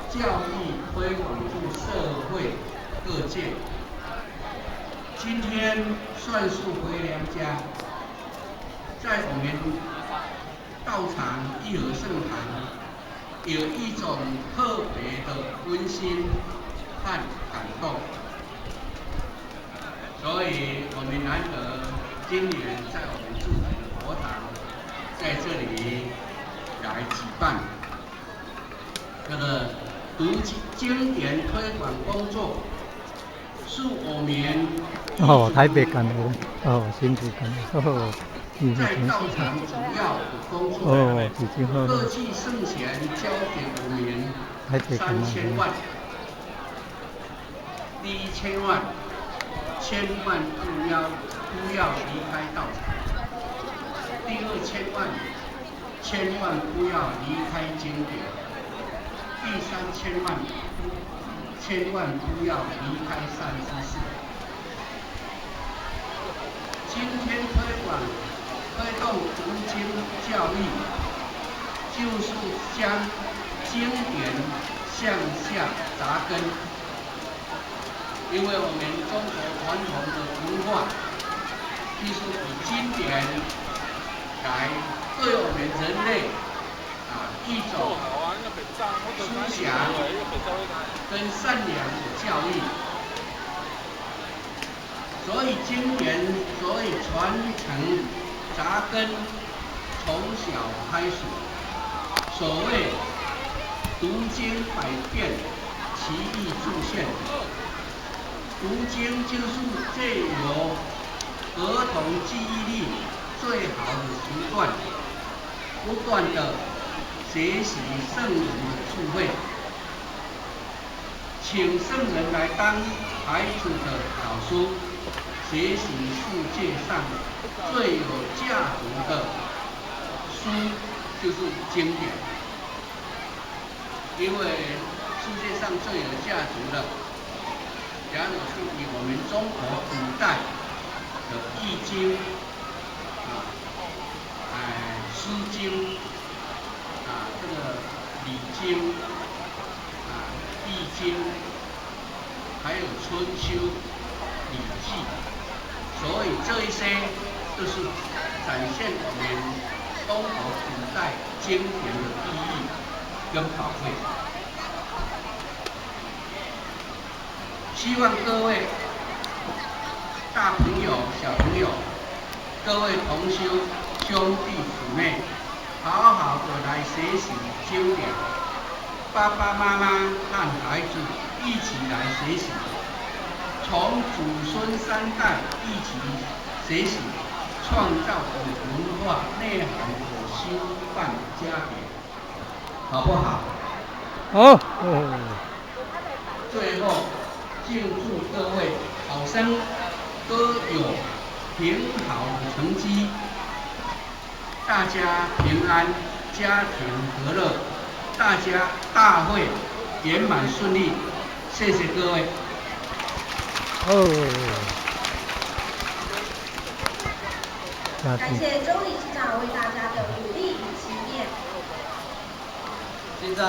教育推广至社会各界。今天算是回娘家，在我们道场一和圣堂，有一种特别的温馨和感动，所以我们难得今年在我们住宅的佛堂，在这里来举办这个读经典推广工作，是我们台北干的新竹干的在道场主要的工作。各具圣贤交给我们3000万，第1000万，千万不要离开道场；第2000万，千万不要离开经典；第3000万，千万不要离开善知识。今天推动读经教育，就是将经典向下扎根。因为我们中国传统的文化，就是以经典来对我们人类一种思想跟善良的教育。所以经典，所以传承扎根，从小开始。所谓读经百遍，其义自现。读经就是借由儿童记忆力最好的习惯，不断的学习圣人的智慧，请圣人来当孩子的老师，学习世界上最有价值的书就是经典，因为世界上最有价值的，然而是以我们中国古代的易经诗经这个礼经易经，还有春秋礼记，所以这一些都是展现我们中国古代经典的意义跟宝贵。希望各位大朋友、小朋友，各位同修兄弟姊妹，好好的来学习经典。爸爸妈妈和孩子一起来学习，从祖孙3代一起学习，创造有文化内涵的修办家庭，好不好？好。最后，敬祝各位考生都有挺好的成绩，大家平安，家庭和乐，大家大会圆满顺利，谢谢各位。感谢周理事长为大家的鼓励与纪念。现在